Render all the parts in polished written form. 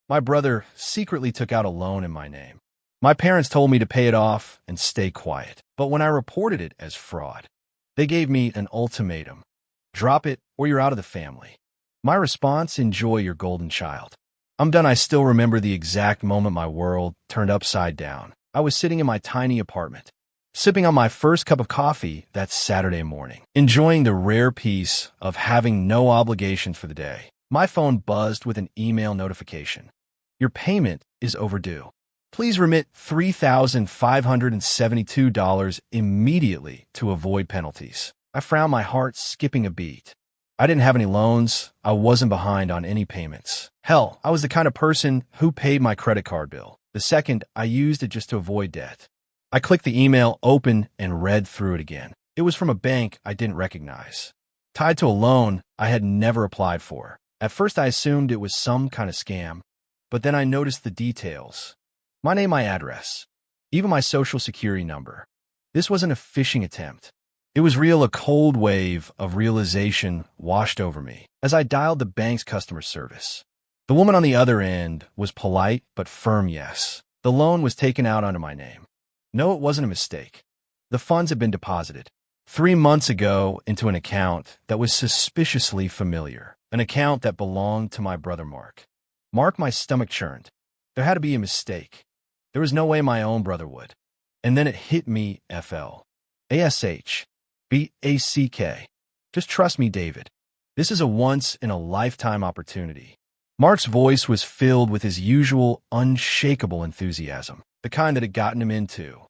My brother secretly took out a loan in my name. My parents told me to pay it off and stay quiet. But when I reported it as fraud, they gave me an ultimatum. Drop it or you're out of the family. My response, enjoy your golden child. I'm done. I still remember the exact moment my world turned upside down. I was sitting in my tiny apartment, sipping on my first cup of coffee that Saturday morning, enjoying the rare peace of having no obligations for the day. My phone buzzed with an email notification. Your payment is overdue. Please remit $3,572 immediately to avoid penalties. I frowned, my heart skipping a beat. I didn't have any loans. I wasn't behind on any payments. Hell, I was the kind of person who paid my credit card bill the second I used it just to avoid debt. I clicked the email open and read through it again. It was from a bank I didn't recognize, tied to a loan I had never applied for. At first, I assumed it was some kind of scam, but then I noticed the details. My name, my address, even my social security number. This wasn't a phishing attempt. It was real. A cold wave of realization washed over me as I dialed the bank's customer service. The woman on the other end was polite but firm. Yes, the loan was taken out under my name. No, it wasn't a mistake. The funds had been deposited 3 months ago into an account that was suspiciously familiar, an account that belonged to my brother Mark. Mark, my stomach churned. There had to be a mistake. There was no way my own brother would. And then it hit me, FL-ASH-BACK. Just trust me, David. This is a once-in-a-lifetime opportunity. Mark's voice was filled with his usual unshakable enthusiasm, the kind that had gotten him into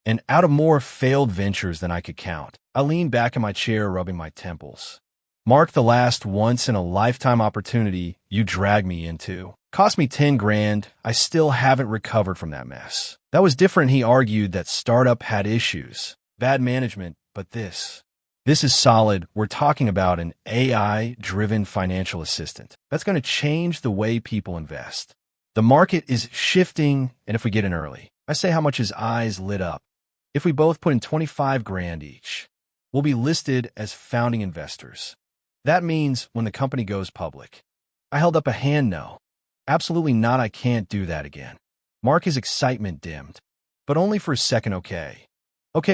and out of more failed ventures than I could count. I leaned back in my chair, rubbing my temples. Mark, the last once-in-a-lifetime opportunity you dragged me into cost me 10 grand. I still haven't recovered from that mess. That was different. He argued that startup had issues, bad management, but this is solid. We're talking about an AI-driven financial assistant that's going to change the way people invest. The market is shifting, and if we get in early, I say how much his eyes lit up. If we both put in 25 grand each, we'll be listed as founding investors. That means when the company goes public. I held up a hand. No, absolutely not. I can't do that again. Mark, his excitement dimmed, but only for a second. Okay,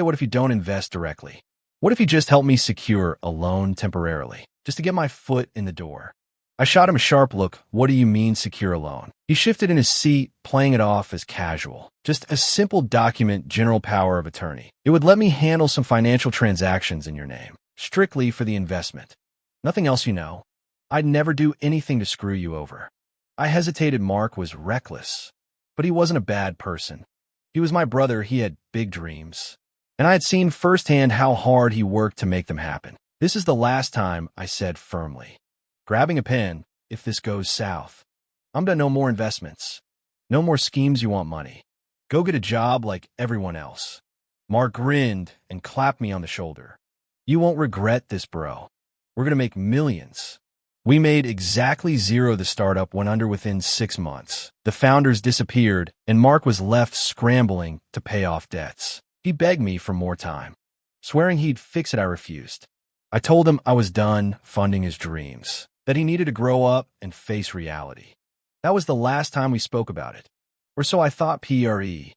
what if you don't invest directly? What if you just help me secure a loan temporarily, just to get my foot in the door? I shot him a sharp look. What do you mean secure a loan? He shifted in his seat, playing it off as casual. Just a simple document, general power of attorney. It would let me handle some financial transactions in your name, strictly for the investment. Nothing else, you know. I'd never do anything to screw you over. I hesitated. Mark was reckless, but he wasn't a bad person. He was my brother. He had big dreams, and I had seen firsthand how hard he worked to make them happen. This is the last time, I said firmly, grabbing a pen. If this goes south, I'm done. No more investments. No more schemes. You want money? Go get a job like everyone else. Mark grinned and clapped me on the shoulder. You won't regret this, bro. We're going to make millions. We made exactly zero. The startup went under within 6 months. The founders disappeared, and Mark was left scrambling to pay off debts. He begged me for more time, swearing he'd fix it. I refused. I told him I was done funding his dreams, that he needed to grow up and face reality. That was the last time we spoke about it. Or so I thought. PRESENT.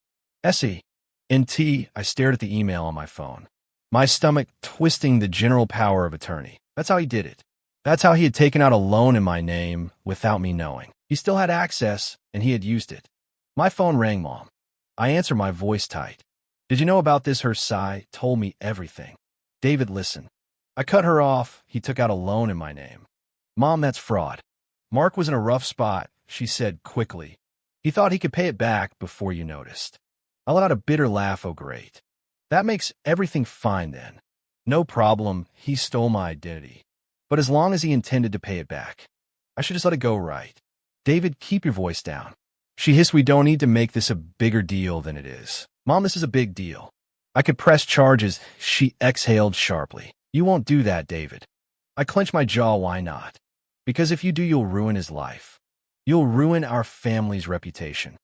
I stared at the email on my phone, my stomach twisting. The general power of attorney. That's how he did it. That's how he had taken out a loan in my name without me knowing. He still had access, and he had used it. My phone rang. Mom. I answered, my voice tight. Did you know about this? Her sigh told me everything. David, listen. I cut her off. He took out a loan in my name. Mom, that's fraud. Mark was in a rough spot, she said quickly. He thought he could pay it back before you noticed. I let out a bitter laugh. Oh, great. That makes everything fine then. No problem. He stole my identity. But as long as he intended to pay it back, I should just let it go, right? David, keep your voice down. She hissed. We don't need to make this a bigger deal than it is. Mom, this is a big deal. I could press charges. She exhaled sharply. You won't do that, David. I clenched my jaw. Why not? Because if you do, you'll ruin his life. You'll ruin our family's reputation.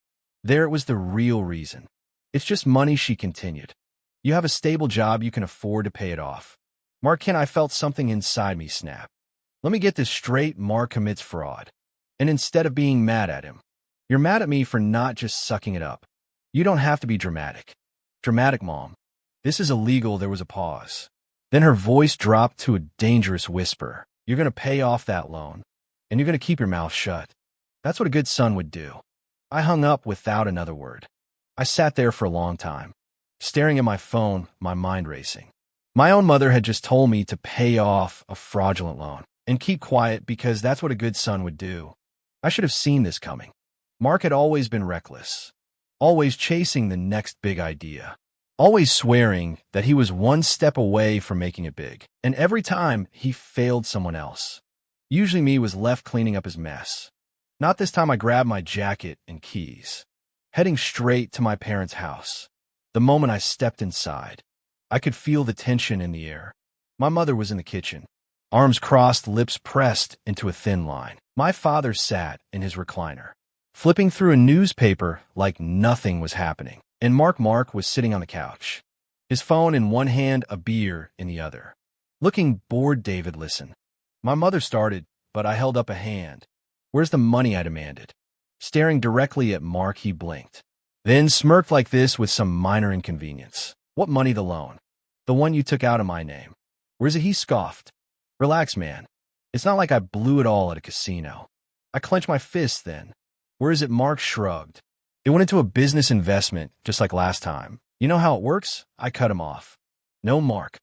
There, it was the real reason. It's just money, she continued. You have a stable job. You can afford to pay it off. Mark, I felt something inside me snap. Let me get this straight. Mark commits fraud. And instead of being mad at him, You're mad at me for not just sucking it up. You don't have to be dramatic. Dramatic, Mom. This is illegal. There was a pause. Then her voice dropped to a dangerous whisper. You're going to pay off that loan, and you're going to keep your mouth shut. That's what a good son would do. I hung up without another word. I sat there for a long time, staring at my phone, my mind racing. My own mother had just told me to pay off a fraudulent loan and keep quiet because that's what a good son would do. I should have seen this coming. Mark had always been reckless, always chasing the next big idea, always swearing that he was one step away from making it big, and every time he failed someone else. Usually me was left cleaning up his mess. Not this time. I grabbed my jacket and keys, heading straight to my parents' house. The moment I stepped inside, I could feel the tension in the air. My mother was in the kitchen, arms crossed, lips pressed into a thin line. My father sat in his recliner, flipping through a newspaper like nothing was happening. And Mark was sitting on the couch, his phone in one hand, a beer in the other. Looking bored. David, listen. My mother started, but I held up a hand. Where's the money? I demanded. Staring directly at Mark, he blinked, then smirked like this with some minor inconvenience. What money? The loan. The one you took out of my name. Where's it? He scoffed. Relax, man. It's not like I blew it all at a casino. I clenched my fist then. Where is it? Mark shrugged. It went into a business investment, just like last time. You know how it works? I cut him off. No, Mark.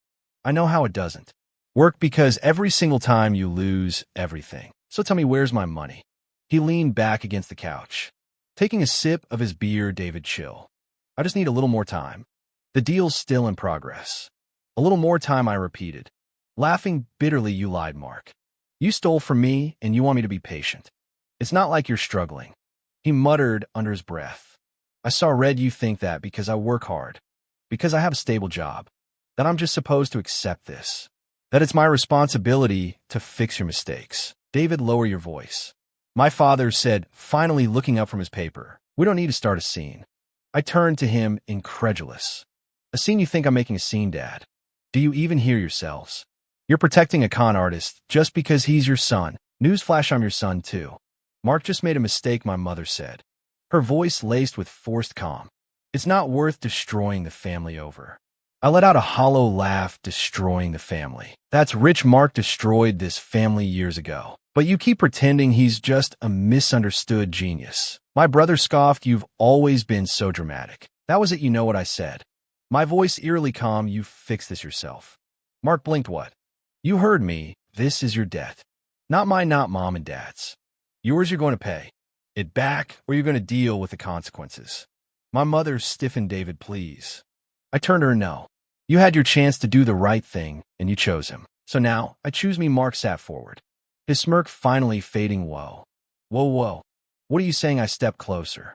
I know how it doesn't work because every single time you lose everything. So tell me, where's my money? He leaned back against the couch, taking a sip of his beer. David, chill. I just need a little more time. The deal's still in progress. A little more time, I repeated, laughing bitterly. You lied, Mark. You stole from me, and you want me to be patient. It's not like you're struggling. He muttered under his breath. I saw red. You think that because I work hard, because I have a stable job, that I'm just supposed to accept this, that it's my responsibility to fix your mistakes. David, lower your voice. My father said, finally looking up from his paper. We don't need to start a scene. I turned to him, incredulous. A scene? You think I'm making a scene, Dad? Do you even hear yourselves? You're protecting a con artist just because he's your son. Newsflash, I'm your son too. Mark just made a mistake, my mother said, her voice laced with forced calm. It's not worth destroying the family over. I let out a hollow laugh. Destroying the family. That's rich. Mark destroyed this family years ago. But you keep pretending he's just a misunderstood genius. My brother scoffed. You've always been so dramatic. That was it. You know what I said. My voice eerily calm. You fix this yourself. Mark blinked. What? You heard me. This is your debt. Not mine, not Mom and Dad's. Yours. You're going to pay it back, or you're going to deal with the consequences. My mother stiffened. David, please. I turned to her. No. You had your chance to do the right thing, and you chose him. So now, I choose me. Mark sat forward, his smirk finally fading. Whoa. Whoa. What are you saying? I stepped closer.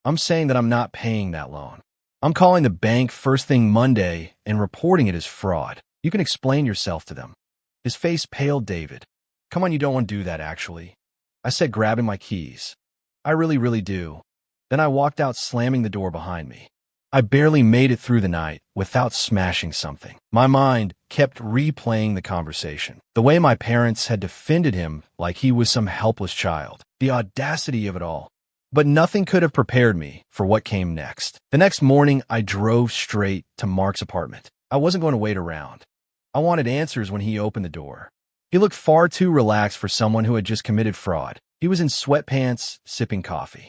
I'm saying that I'm not paying that loan. I'm calling the bank first thing Monday and reporting it as fraud. You can explain yourself to them. His face paled. David, come on, you don't want to do that, actually. I said, grabbing my keys. I really do. Then I walked out, slamming the door behind me. I barely made it through the night without smashing something. My mind kept replaying the conversation, the way my parents had defended him like he was some helpless child, the audacity of it all. But nothing could have prepared me for what came next. The next morning, I drove straight to Mark's apartment. I wasn't going to wait around. I wanted answers when he opened the door. He looked far too relaxed for someone who had just committed fraud. He was in sweatpants, sipping coffee,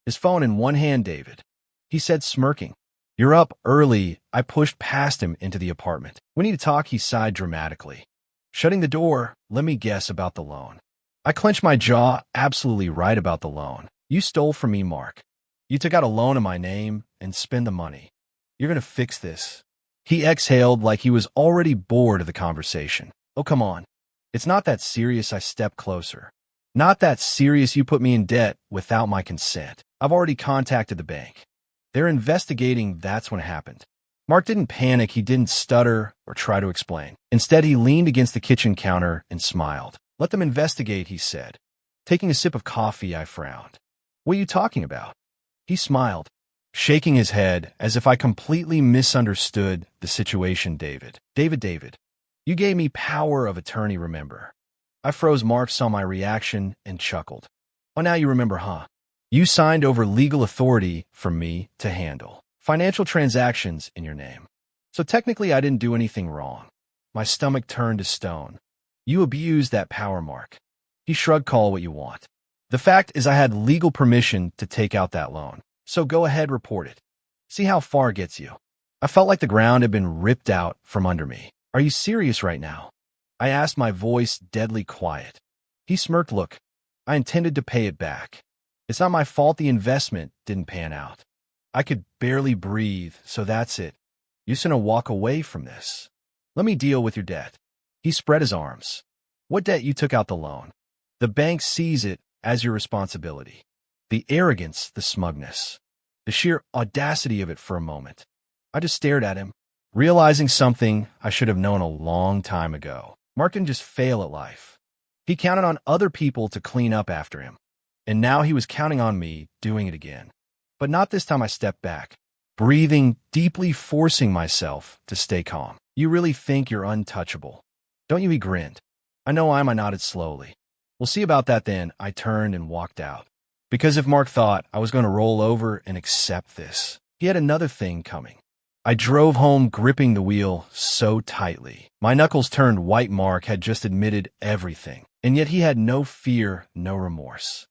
his phone in one hand. David, he said, smirking. You're up early. I pushed past him into the apartment. We need to talk. He sighed dramatically, shutting the door. Let me guess, about the loan. I clenched my jaw. Absolutely right, about the loan. You stole from me, Mark. You took out a loan in my name and spent the money. You're going to fix this. He exhaled like he was already bored of the conversation. Oh, come on. It's not that serious. I stepped closer. Not that serious. You put me in debt without my consent. I've already contacted the bank. They're investigating. That's when it happened. Mark didn't panic. He didn't stutter or try to explain. Instead, he leaned against the kitchen counter and smiled. Let them investigate, he said. Taking a sip of coffee, I frowned. What are you talking about? He smiled, shaking his head as if I completely misunderstood the situation. David, you gave me power of attorney, remember? I froze. Mark saw my reaction and chuckled. Oh, now you remember, huh? You signed over legal authority for me to handle financial transactions in your name. So technically, I didn't do anything wrong. My stomach turned to stone. You abused that power, Mark. He shrugged. Call what you want. The fact is I had legal permission to take out that loan. So go ahead, report it. See how far it gets you. I felt like the ground had been ripped out from under me. Are you serious right now? I asked, my voice deadly quiet. He smirked. Look, I intended to pay it back. It's not my fault the investment didn't pan out. I could barely breathe, so that's it. You're just gonna walk away from this. Let me deal with your debt. He spread his arms. What debt? You took out the loan. The bank sees it as your responsibility. The arrogance, the smugness, the sheer audacity of it. For a moment, I just stared at him, realizing something I should have known a long time ago. Mark didn't just fail at life. He counted on other people to clean up after him. And now he was counting on me doing it again. But not this time. I stepped back, breathing deeply, forcing myself to stay calm. You really think you're untouchable, don't you? He grinned. I know I nodded slowly. We'll see about that then. I turned and walked out. Because if Mark thought I was going to roll over and accept this, he had another thing coming. I drove home, gripping the wheel so tightly. My knuckles turned white. Mark had just admitted everything, and yet he had no fear, no remorse.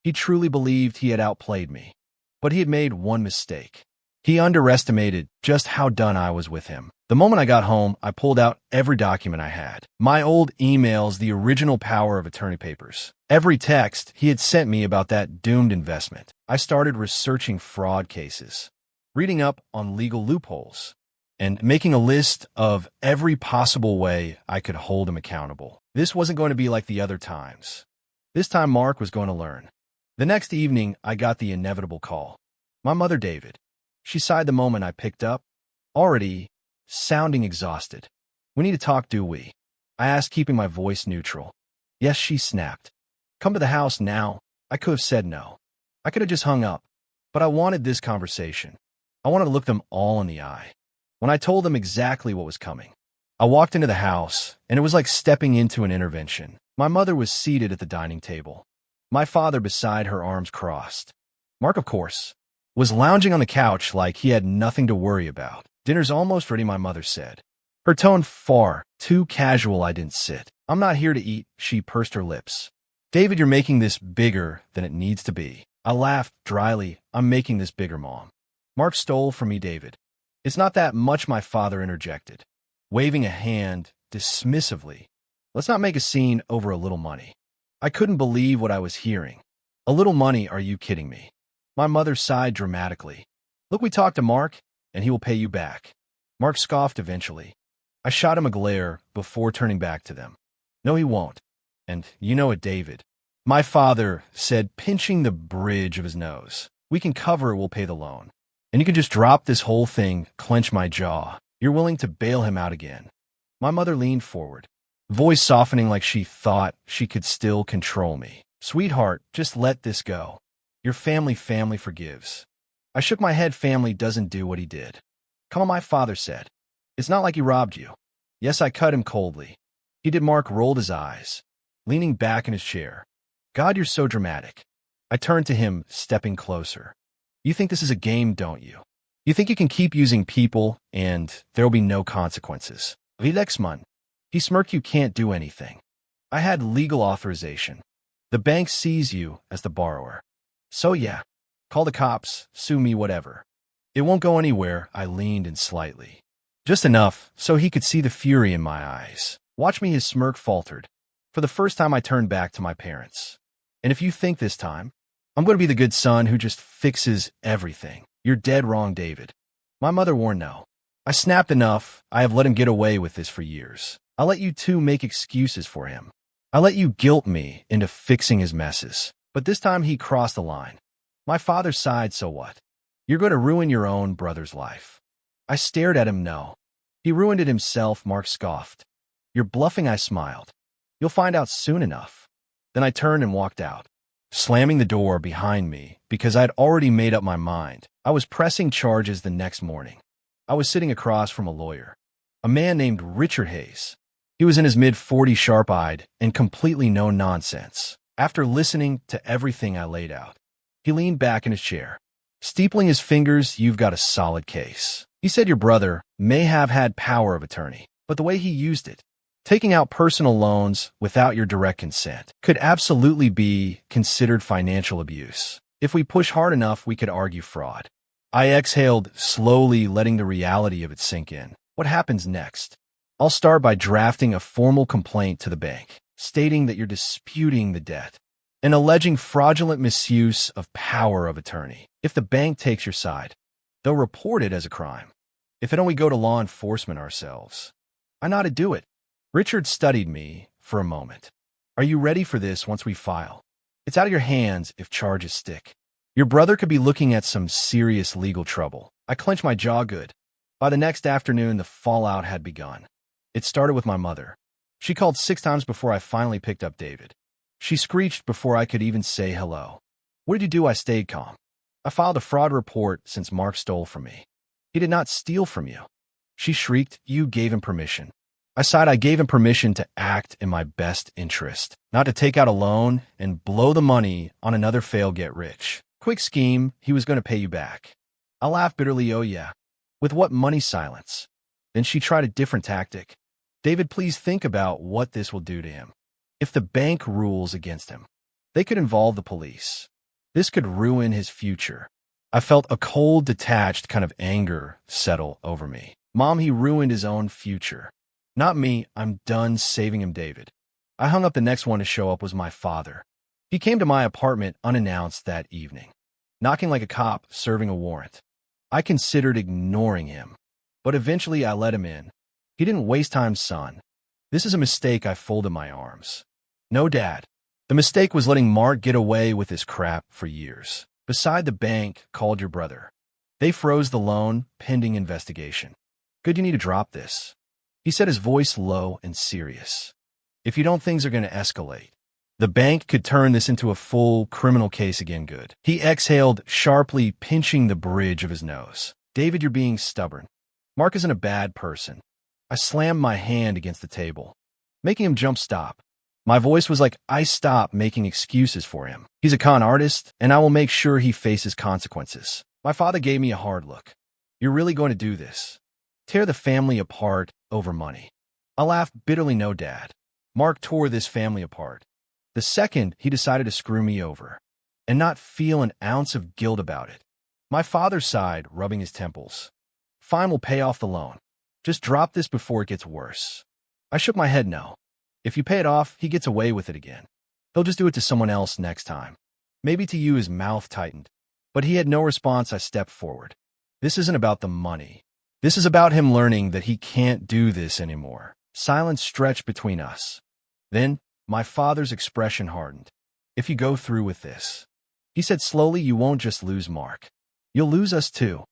He truly believed he had outplayed me. But he had made one mistake. He underestimated just how done I was with him. The moment I got home, I pulled out every document I had. My old emails, the original power of attorney papers. Every text he had sent me about that doomed investment. I started researching fraud cases, reading up on legal loopholes, and making a list of every possible way I could hold him accountable. This wasn't going to be like the other times. This time Mark was going to learn. The next evening, I got the inevitable call. My mother, David. She sighed the moment I picked up, already sounding exhausted. We need to talk, do we? I asked, keeping my voice neutral. Yes, she snapped. Come to the house now. I could have said no. I could have just hung up. But I wanted this conversation. I wanted to look them all in the eye. When I told them exactly what was coming, I walked into the house, and it was like stepping into an intervention. My mother was seated at the dining table. My father beside her, arms crossed. Mark, of course, was lounging on the couch like he had nothing to worry about. Dinner's almost ready, my mother said. Her tone far too casual. I didn't sit. I'm not here to eat. She pursed her lips. David, you're making this bigger than it needs to be. I laughed dryly. I'm making this bigger, Mom. Mark stole from me, David. It's not that much, my father interjected, waving a hand dismissively. Let's not make a scene over a little money. I couldn't believe what I was hearing. A little money? Are you kidding me? My mother sighed dramatically. Look, we talked to Mark, and he will pay you back. Mark scoffed eventually. I shot him a glare before turning back to them. No, he won't. And you know it, David. My father said, pinching the bridge of his nose. We can cover it, we'll pay the loan. And you can just drop this whole thing. Clench my jaw. You're willing to bail him out again. My mother leaned forward, voice softening like she thought she could still control me. Sweetheart, just let this go. Your family forgives. I shook my head. Family doesn't do what he did. Come on, my father said. It's not like he robbed you. Yes, I cut him coldly. He did. Mark rolled his eyes, leaning back in his chair. God, you're so dramatic. I turned to him, stepping closer. You think this is a game, don't you? You think you can keep using people and there'll be no consequences. Vilexman. He smirked. You can't do anything. I had legal authorization. The bank sees you as the borrower. So yeah, call the cops, sue me, whatever. It won't go anywhere. I leaned in slightly. Just enough so he could see the fury in my eyes. Watch me. His smirk faltered. For the first time, I turned back to my parents. And if you think this time I'm going to be the good son who just fixes everything, you're dead wrong, David. My mother warned. No. I snapped. Enough. I have let him get away with this for years. I let you two make excuses for him. I let you guilt me into fixing his messes. But this time he crossed the line. My father sighed. So what? You're going to ruin your own brother's life. I stared at him. No. He ruined it himself. Mark scoffed. You're bluffing. I smiled. You'll find out soon enough. Then I turned and walked out, slamming the door behind me because I'd already made up my mind. I was pressing charges the next morning. I was sitting across from a lawyer, a man named Richard Hayes. He was in his mid-40s, sharp-eyed, and completely no nonsense. After listening to everything I laid out, He leaned back in his chair. Steepling his fingers, "You've got a solid case." He said, "Your brother may have had power of attorney, but the way he used it, taking out personal loans without your direct consent, could absolutely be considered financial abuse. If we push hard enough, we could argue fraud." I exhaled, slowly letting the reality of it sink in. What happens next? "I'll start by drafting a formal complaint to the bank, stating that you're disputing the debt and alleging fraudulent misuse of power of attorney. If the bank takes your side, they'll report it as a crime. If it only go to law enforcement ourselves." I nodded. "Do it." Richard studied me for a moment. "Are you ready for this once we file? It's out of your hands if charges stick. Your brother could be looking at some serious legal trouble." I clenched my jaw good. By the next afternoon, the fallout had begun. It started with my mother. She called 6 times before I finally picked up David. She screeched before I could even say hello. "What did you do?" I stayed calm. "I filed a fraud report since Mark stole from me." "He did not steal from you." She shrieked. "You gave him permission." I sighed. "I gave him permission to act in my best interest, not to take out a loan and blow the money on another fail-get-rich quick scheme. He was going to pay you back." I laughed bitterly. "Oh yeah. With what money?" Silence. Then she tried a different tactic. "David, please think about what this will do to him. If the bank rules against him, they could involve the police. This could ruin his future." I felt a cold, detached kind of anger settle over me. "Mom, he ruined his own future. Not me. I'm done saving him, David." I hung up. The next one to show up was my father. He came to my apartment unannounced that evening, knocking like a cop serving a warrant. I considered ignoring him, but eventually I let him in. He didn't waste time, "Son, this is a mistake." I folded my arms. "No, Dad. The mistake was letting Mark get away with his crap for years. Beside the bank called your brother. They froze the loan pending investigation. Good, you need to drop this." He said, his voice low and serious. "If you don't, things are going to escalate. The bank could turn this into a full criminal case again." Good. He exhaled sharply, pinching the bridge of his nose. "David, you're being stubborn. Mark isn't a bad person." I slammed my hand against the table, making him jump. "Stop." My voice was like, "I stop making excuses for him. He's a con artist, and I will make sure he faces consequences." My father gave me a hard look. "You're really going to do this? Tear the family apart over money?" I laughed bitterly. "No, Dad. Mark tore this family apart the second he decided to screw me over, and not feel an ounce of guilt about it." My father sighed, rubbing his temples. "Fine, we'll pay off the loan. Just drop this before it gets worse." I shook my head. "No. If you pay it off, he gets away with it again. He'll just do it to someone else next time. Maybe to you." His mouth tightened, but he had no response. I stepped forward. "This isn't about the money. This is about him learning that he can't do this anymore." Silence stretched between us. Then my father's expression hardened. "If you go through with this," he said slowly, "you won't just lose Mark. You'll lose us too."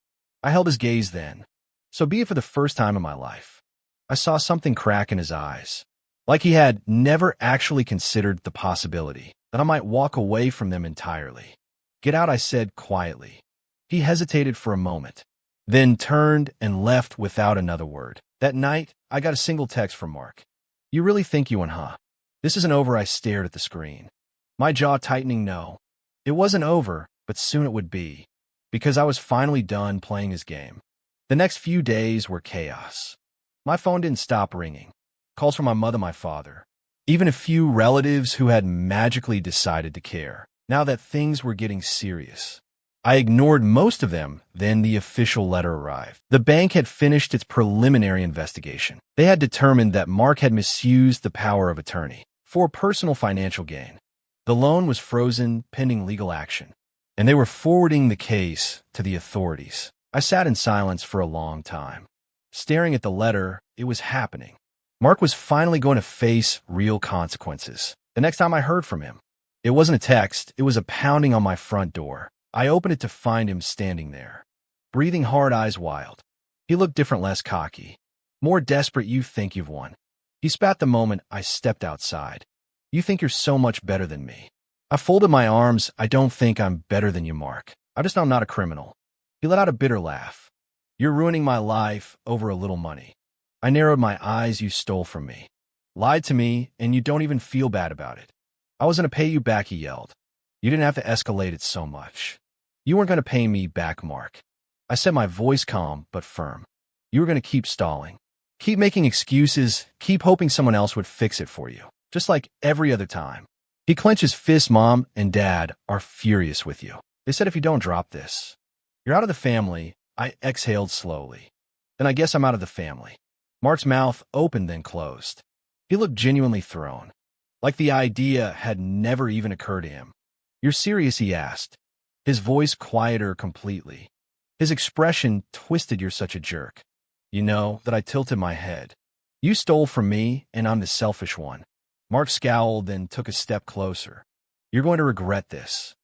I held his gaze then. So be it. For the first time in my life, I saw something crack in his eyes, like he had never actually considered the possibility that I might walk away from them entirely. "Get out," I said quietly. He hesitated for a moment, then turned and left without another word. That night, I got a single text from Mark. "You really think you won, huh? This isn't over." I stared at the screen, my jaw tightening. No, it wasn't over, but soon it would be, because I was finally done playing his game. The next few days were chaos. My phone didn't stop ringing. Calls from my mother, my father, even a few relatives who had magically decided to care. Now that things were getting serious, I ignored most of them. Then the official letter arrived. The bank had finished its preliminary investigation. They had determined that Mark had misused the power of attorney for personal financial gain. The loan was frozen pending legal action, and they were forwarding the case to the authorities. I sat in silence for a long time, staring at the letter. It was happening. Mark was finally going to face real consequences. The next time I heard from him, it wasn't a text, it was a pounding on my front door. I opened it to find him standing there, breathing hard, eyes wild. He looked different, less cocky, more desperate. "You think you've won?" He spat the moment I stepped outside. "You think you're so much better than me." I folded my arms. "I don't think I'm better than you, Mark. I just know I'm not a criminal." He let out a bitter laugh. "You're ruining my life over a little money." I narrowed my eyes. "You stole from me, lied to me, and you don't even feel bad about it." "I was going to pay you back," he yelled. You didn't have to escalate it so much. You weren't going to pay me back, Mark. I said, my voice calm but firm. You were going to keep stalling. Keep making excuses, keep hoping someone else would fix it for you, just like every other time. He clenched his fist. Mom and Dad are furious with you. They said if you don't drop this, you're out of the family. I exhaled slowly. Then I guess I'm out of the family. Mark's mouth opened then closed. He looked genuinely thrown, like the idea had never even occurred to him. You're serious? He asked, his voice quieter completely. His expression twisted. You're such a jerk. You know that I tilted my head. You stole from me, and I'm the selfish one. Mark scowled, then took a step closer. You're going to regret this.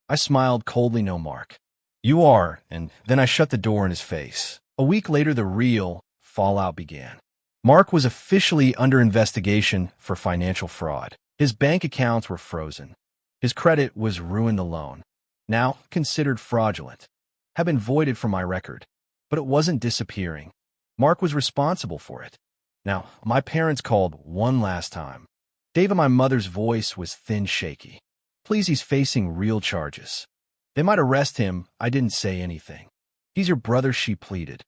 I smiled coldly. No, Mark. You are, and then I shut the door in his face. A week later, the real fallout began. Mark was officially under investigation for financial fraud. His bank accounts were frozen. His credit was ruined. Alone, now considered fraudulent, had been voided from my record. But it wasn't disappearing. Mark was responsible for it. Now, my parents called one last time. Dave, and my mother's voice was thin, shaky. Please, he's facing real charges. They might arrest him. I didn't say anything. He's your brother, she pleaded.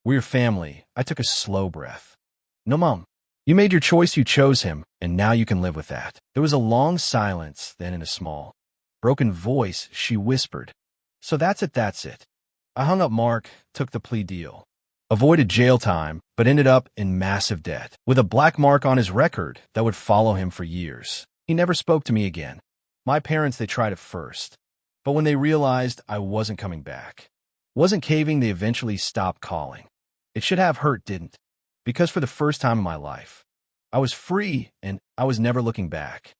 We're your family. I took a slow breath. No, Mom. You made your choice. You chose him, and now you can live with that. There was a long silence, then in a small, broken voice, she whispered, so that's it, that's it. I hung up. Mark took the plea deal. Avoided jail time, but ended up in massive debt, with a black mark on his record that would follow him for years. He never spoke to me again. My parents, they tried at first, but when they realized I wasn't coming back, wasn't caving, they eventually stopped calling. It should have hurt, didn't? Because for the first time in my life, I was free and I was never looking back.